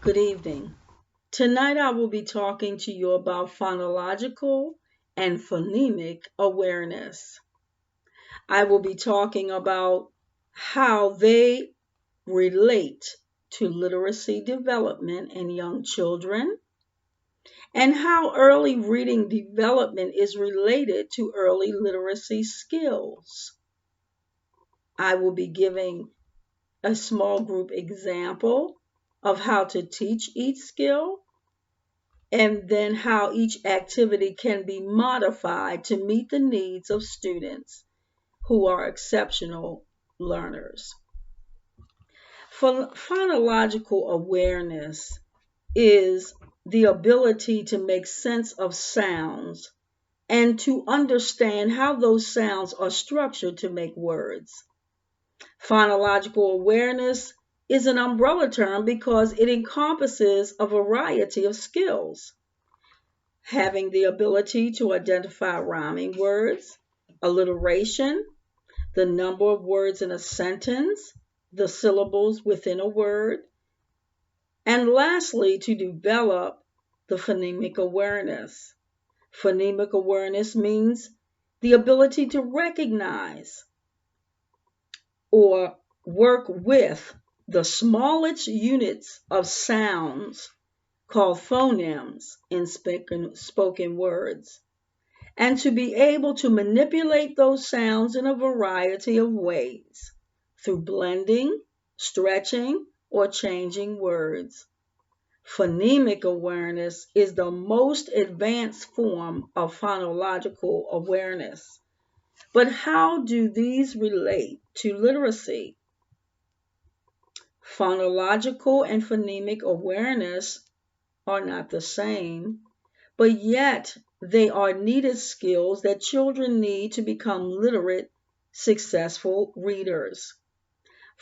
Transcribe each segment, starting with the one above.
Good evening. Tonight I will be talking to you about phonological and phonemic awareness. I will be talking about how they relate to literacy development in young children and how early reading development is related to early literacy skills. I will be giving a small group example of how to teach each skill and then how each activity can be modified to meet the needs of students who are exceptional learners. Phonological awareness is the ability to make sense of sounds and to understand how those sounds are structured to make words. Phonological awareness is an umbrella term because it encompasses a variety of skills. Having the ability to identify rhyming words, alliteration, the number of words in a sentence, the syllables within a word, and lastly, to develop the phonemic awareness. Phonemic awareness means the ability to recognize or work with the smallest units of sounds called phonemes in spoken words, and to be able to manipulate those sounds in a variety of ways through blending, stretching, or changing words. Phonemic awareness is the most advanced form of phonological awareness. But how do these relate to literacy? Phonological and phonemic awareness are not the same, but yet they are needed skills that children need to become literate, successful readers.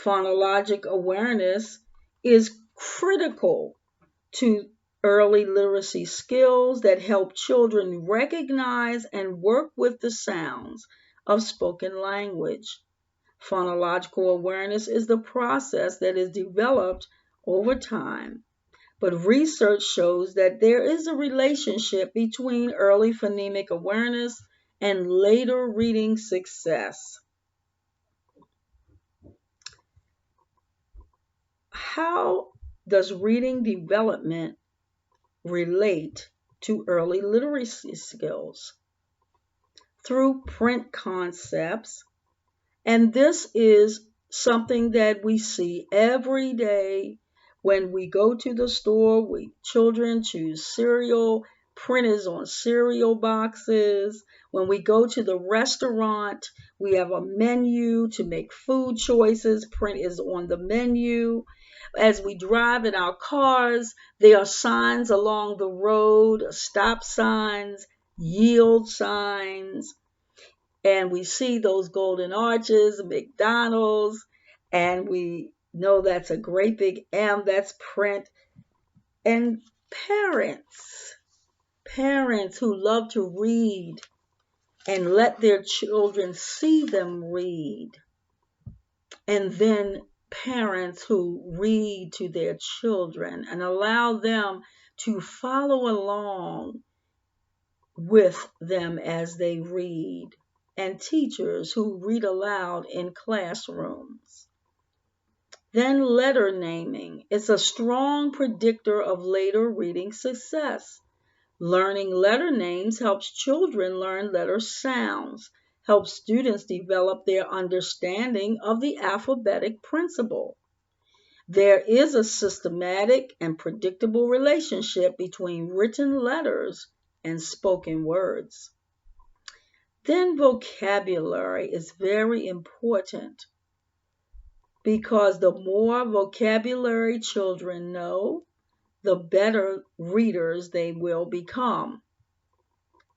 Phonologic awareness is critical to early literacy skills that help children recognize and work with the sounds of spoken language. Phonological awareness is the process that is developed over time, but research shows that there is a relationship between early phonemic awareness and later reading success. How does reading development relate to early literacy skills? Through print concepts, and this is something that we see every day when we go to the store. Children choose cereal, print is on cereal boxes. When we go to the restaurant, we have a menu to make food choices, print is on the menu. As we drive in our cars, there are signs along the road, stop signs, yield signs, and we see those golden arches, McDonald's, and we know that's a great big M, that's print. And parents who love to read and let their children see them read, and then parents who read to their children and allow them to follow along with them as they read, and teachers who read aloud in classrooms. Then letter naming is a strong predictor of later reading success. Learning letter names helps children learn letter sounds, helps students develop their understanding of the alphabetic principle. There is a systematic and predictable relationship between written letters and spoken words. Then vocabulary is very important because the more vocabulary children know, the better readers they will become.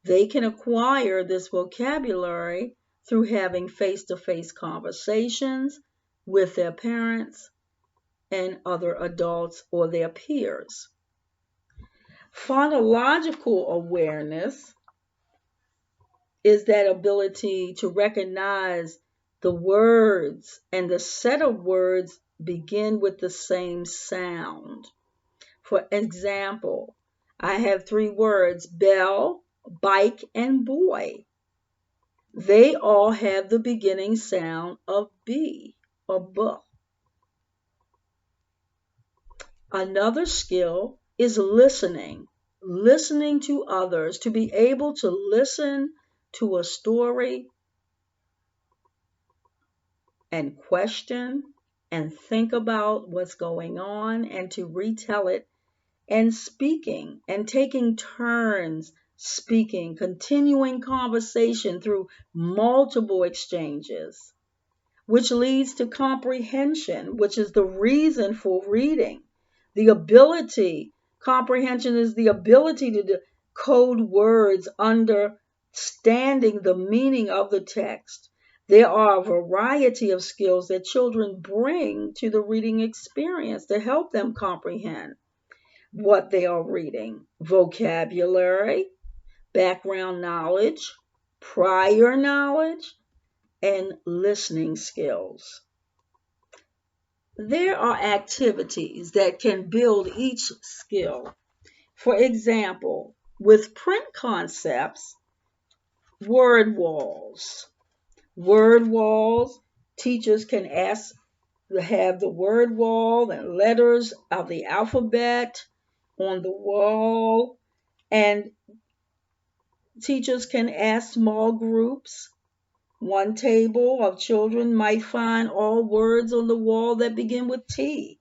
They can acquire this vocabulary through having face-to-face conversations with their parents and other adults or their peers. Phonological awareness is that ability to recognize the words, and the set of words begin with the same sound. For example, I have 3 words: bell, bike, and boy. They all have the beginning sound of B or B. Another skill is listening, listening to others, to be able to listen to a story and question and think about what's going on and to retell it, and speaking and taking turns speaking, continuing conversation through multiple exchanges, which leads to comprehension, which is the reason for reading. The ability, comprehension is the ability to decode words, understanding the meaning of the text. There are a variety of skills that children bring to the reading experience to help them comprehend what they are reading: vocabulary, background knowledge, prior knowledge, and listening skills. There are activities that can build each skill. For example, with print concepts, word walls. Word walls, teachers can ask to have the word wall and letters of the alphabet on the wall, and teachers can ask small groups. One table of children might find all words on the wall that begin with T.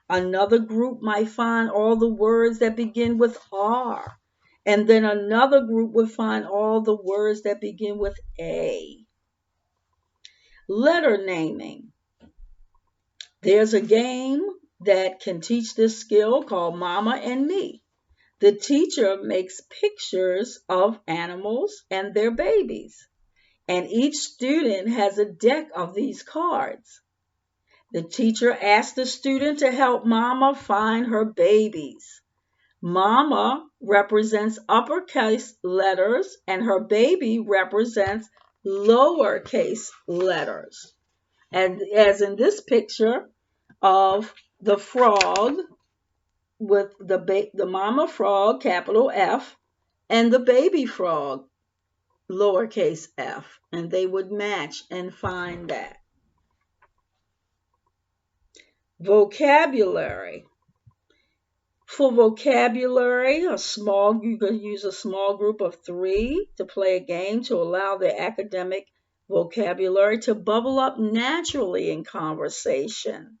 Another group might find all the words that begin with R. And then another group would find all the words that begin with A. Letter naming. There's a game that can teach this skill called Mama and Me. The teacher makes pictures of animals and their babies, and each student has a deck of these cards. The teacher asks the student to help Mama find her babies. Mama represents uppercase letters and her baby represents lowercase letters. And as in this picture of the frog with the mama frog, capital F, and the baby frog, lowercase f, and they would match and find that. Vocabulary. For vocabulary, you can use a small group of 3 to play a game to allow the academic vocabulary to bubble up naturally in conversation.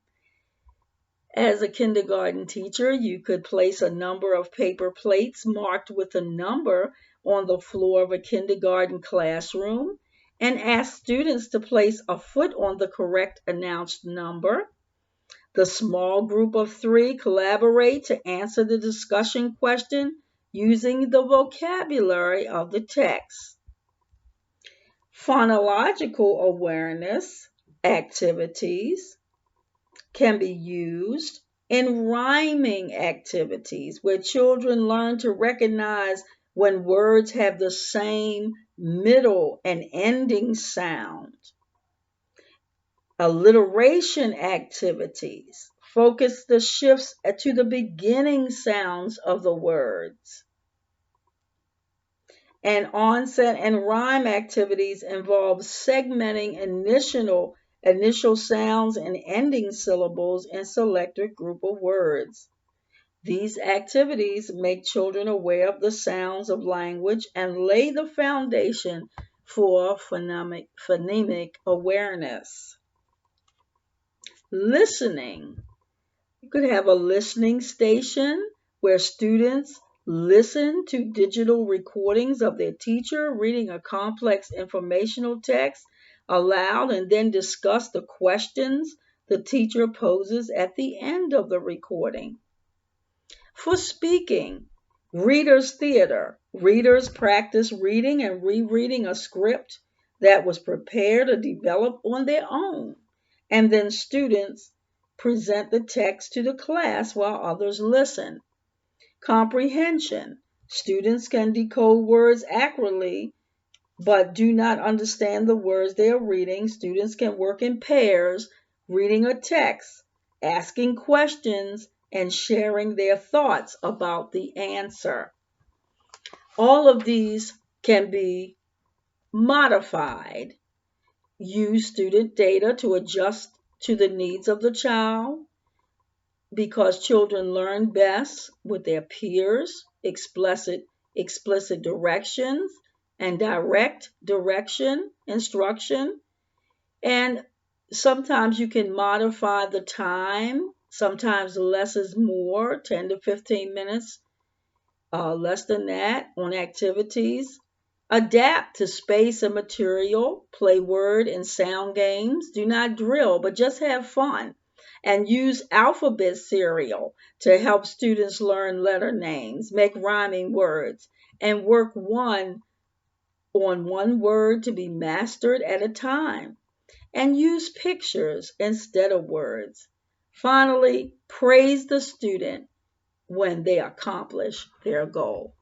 As a kindergarten teacher, you could place a number of paper plates marked with a number on the floor of a kindergarten classroom and ask students to place a foot on the correct announced number. The small group of 3 collaborate to answer the discussion question using the vocabulary of the text. Phonological awareness activities can be used in rhyming activities where children learn to recognize when words have the same middle and ending sound. Alliteration activities focus the shifts to the beginning sounds of the words. And onset and rhyme activities involve segmenting initial sounds and ending syllables in selected group of words. These activities make children aware of the sounds of language and lay the foundation for phonemic awareness. Listening. You could have a listening station where students listen to digital recordings of their teacher reading a complex informational text aloud and then discuss the questions the teacher poses at the end of the recording. For speaking, readers' theater. Readers practice reading and rereading a script that was prepared or developed on their own, and then students present the text to the class while others listen. Comprehension. Students can decode words accurately but do not understand the words they are reading. Students can work in pairs, reading a text, asking questions, and sharing their thoughts about the answer. All of these can be modified. Use student data to adjust to the needs of the child because children learn best with their peers, explicit directions, and direct direction, instruction. And sometimes you can modify the time. Sometimes less is more, 10 to 15 minutes, less than that on activities. Adapt to space and material. Play word and sound games. Do not drill, but just have fun. And use alphabet cereal to help students learn letter names, make rhyming words, and work on one word to be mastered at a time. And use pictures instead of words. Finally, praise the student when they accomplish their goal.